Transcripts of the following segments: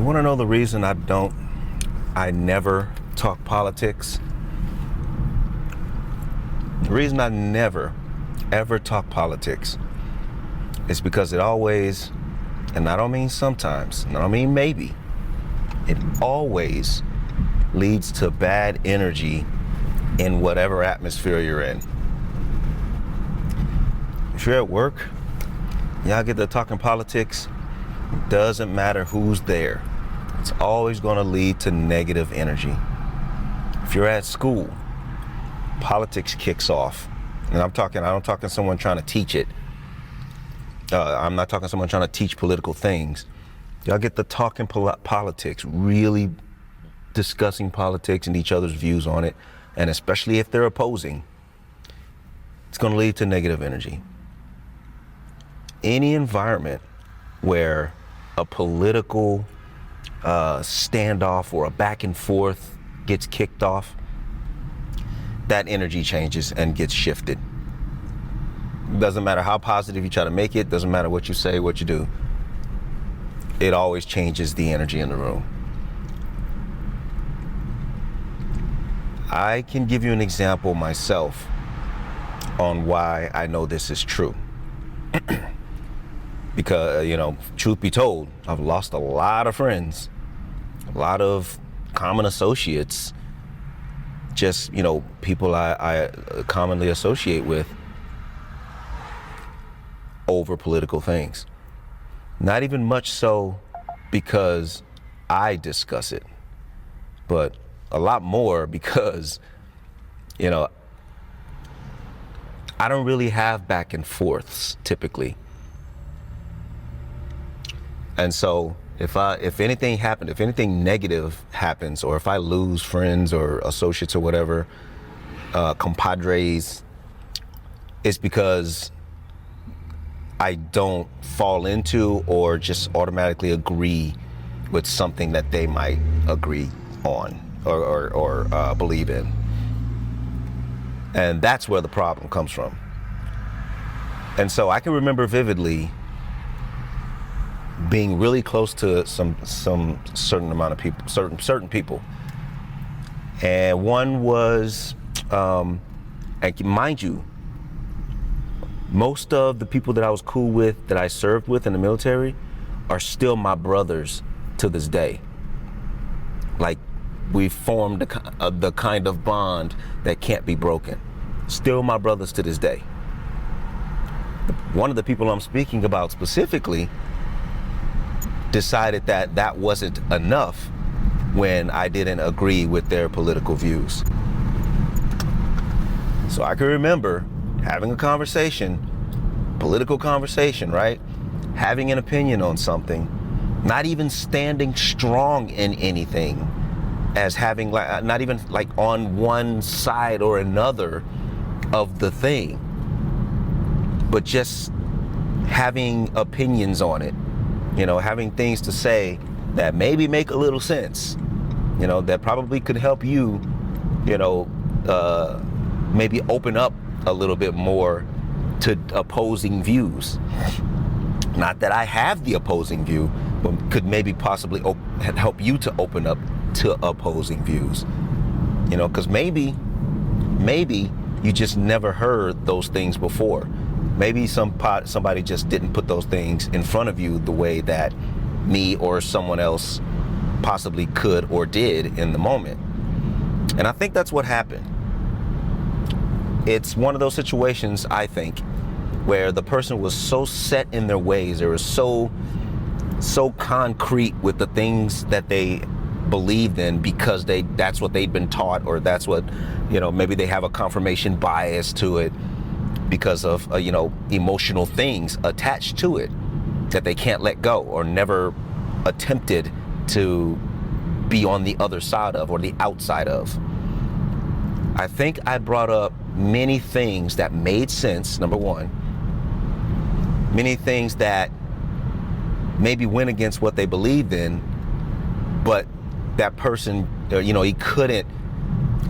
want to know the reason I never talk politics? The reason I never, ever talk politics is because it always, and I don't mean sometimes, and I don't mean maybe, it always leads to bad energy in whatever atmosphere you're in. If you're at work, y'all get to talking politics, doesn't matter who's there. It's always going to lead to negative energy. If you're at school, politics kicks off. And I don't talking someone trying to teach it. I'm not talking someone trying to teach political things. Y'all get to talking politics, really discussing politics and each other's views on it. And especially if they're opposing, it's going to lead to negative energy. Any environment where a political standoff or a back and forth gets kicked off, that energy changes and gets shifted. Doesn't matter how positive you try to make it, doesn't matter what you say, what you do. It always changes the energy in the room. I can give you an example myself on why I know this is true. Because, truth be told, I've lost a lot of friends, a lot of common associates, just, people I commonly associate with over political things. Not even much so because I discuss it, but a lot more because, I don't really have back and forths typically. And so if anything happened, if anything negative happens, or if I lose friends or associates or whatever, compadres, it's because I don't fall into or just automatically agree with something that they might agree on or believe in. And that's where the problem comes from. And so I can remember vividly being really close to some certain amount of people, certain people. And one was, and mind you, most of the people that I was cool with, that I served with in the military, are still my brothers to this day. Like, we formed the kind of bond that can't be broken. Still my brothers to this day. One of the people I'm speaking about specifically decided that that wasn't enough when I didn't agree with their political views. So I can remember having a conversation, political conversation, right? Having an opinion on something, not even standing strong in anything, as having not even on one side or another of the thing, but just having opinions on it, having things to say that maybe make a little sense, that probably could help you, maybe open up a little bit more to opposing views. Not that I have the opposing view, but could maybe possibly help you to open up to opposing views. Because maybe you just never heard those things before. Maybe somebody just didn't put those things in front of you the way that me or someone else possibly could or did in the moment. And I think that's what happened. It's one of those situations, I think, where the person was so set in their ways, they were so concrete with the things that they believed in because that's what they'd been taught, or that's what, maybe they have a confirmation bias to it because of, emotional things attached to it that they can't let go or never attempted to be on the other side of or the outside of. I think I brought up many things that made sense, number one. Many things that maybe went against what they believed in, but that person, he couldn't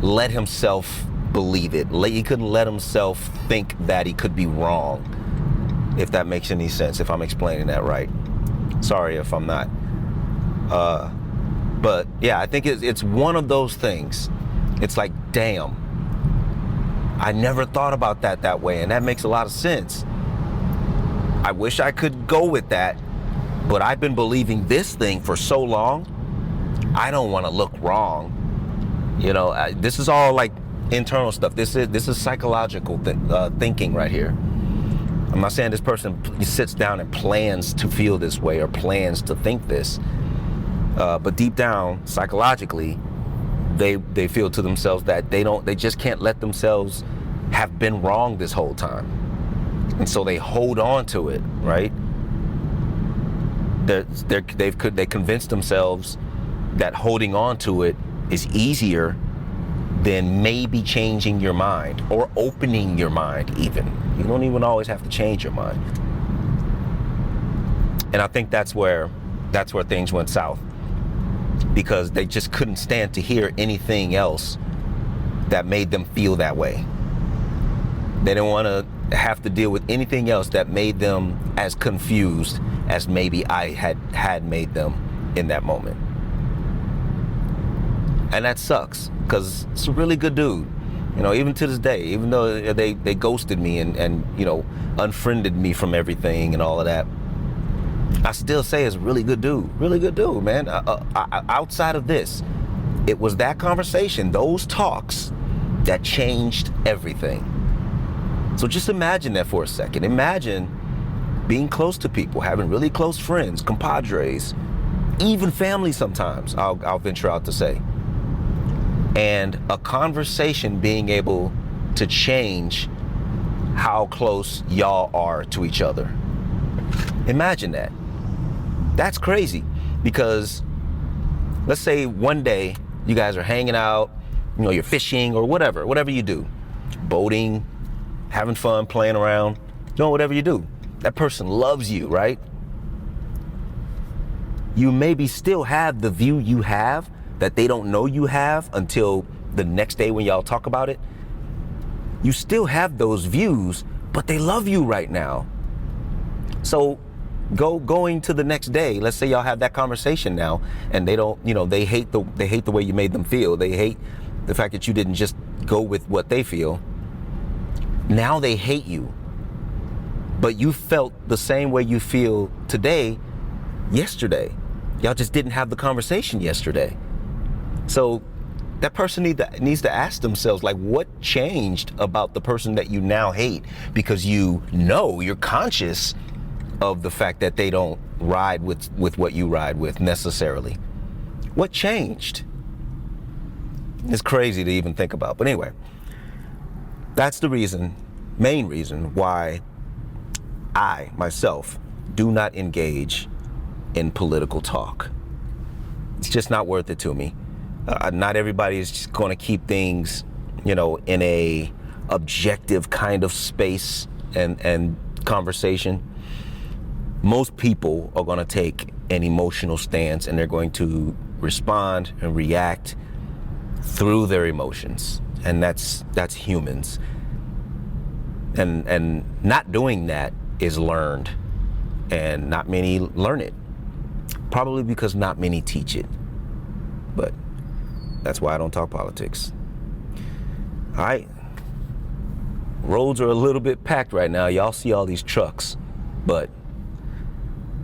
let himself believe it. He couldn't let himself think that he could be wrong, if that makes any sense, if I'm explaining that right. Sorry if I'm not. But yeah, I think it's one of those things. It's like, damn, I never thought about that way, and that makes a lot of sense. I wish I could go with that, but I've been believing this thing for so long, I don't want to look wrong. You know, this is all like internal stuff. This is psychological thinking right here. I'm not saying this person sits down and plans to feel this way or plans to think this, but deep down, psychologically, they feel to themselves that they just can't let themselves have been wrong this whole time, and so they hold on to it, right? They convinced themselves that holding on to it is easier than maybe changing your mind or opening your mind. Even you don't even always have to change your mind. And I think that's where things went south, because they just couldn't stand to hear anything else that made them feel that way. They didn't want to have to deal with anything else that made them as confused as maybe I had made them in that moment. And that sucks, because it's a really good dude. You know, even to this day, even though they ghosted me and you know, unfriended me from everything and all of that, I still say it's a really good dude, man. Outside of this, it was that conversation, those talks, that changed everything. So just imagine that for a second. Imagine being close to people, having really close friends, compadres, even family sometimes, I'll venture out to say. And a conversation being able to change how close y'all are to each other. Imagine that. That's crazy, because let's say one day you guys are hanging out, you know, you're fishing or whatever you do, boating, having fun, playing around, doing whatever you do. That person loves you, right? You maybe still have the view you have that they don't know you have until the next day when y'all talk about it. You still have those views, but they love you right now. So going to the next day, let's say y'all have that conversation now, and they don't, you know, they hate the way you made them feel. They hate the fact that you didn't just go with what they feel. Now they hate you. But you felt the same way you feel today, yesterday. Y'all just didn't have the conversation yesterday. So that person needs to ask themselves, like, what changed about the person that you now hate? Because you know, you're conscious of the fact that they don't ride with what you ride with necessarily. What changed? It's crazy to even think about. But anyway, that's the main reason why I, myself, do not engage in political talk. It's just not worth it to me. Not everybody is just going to keep things, you know, in a objective kind of space and conversation. Most people are going to take an emotional stance, and they're going to respond and react through their emotions, and that's humans. And not doing that is learned, and not many learn it, probably because not many teach it. But that's why I don't talk politics. All right, roads are a little bit packed right now. Y'all see all these trucks, but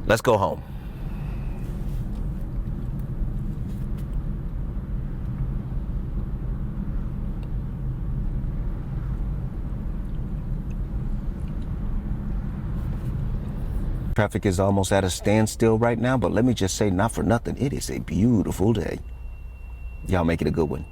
let's go home. Traffic is almost at a standstill right now, but let me just say, not for nothing, it is a beautiful day. Y'all make it a good one.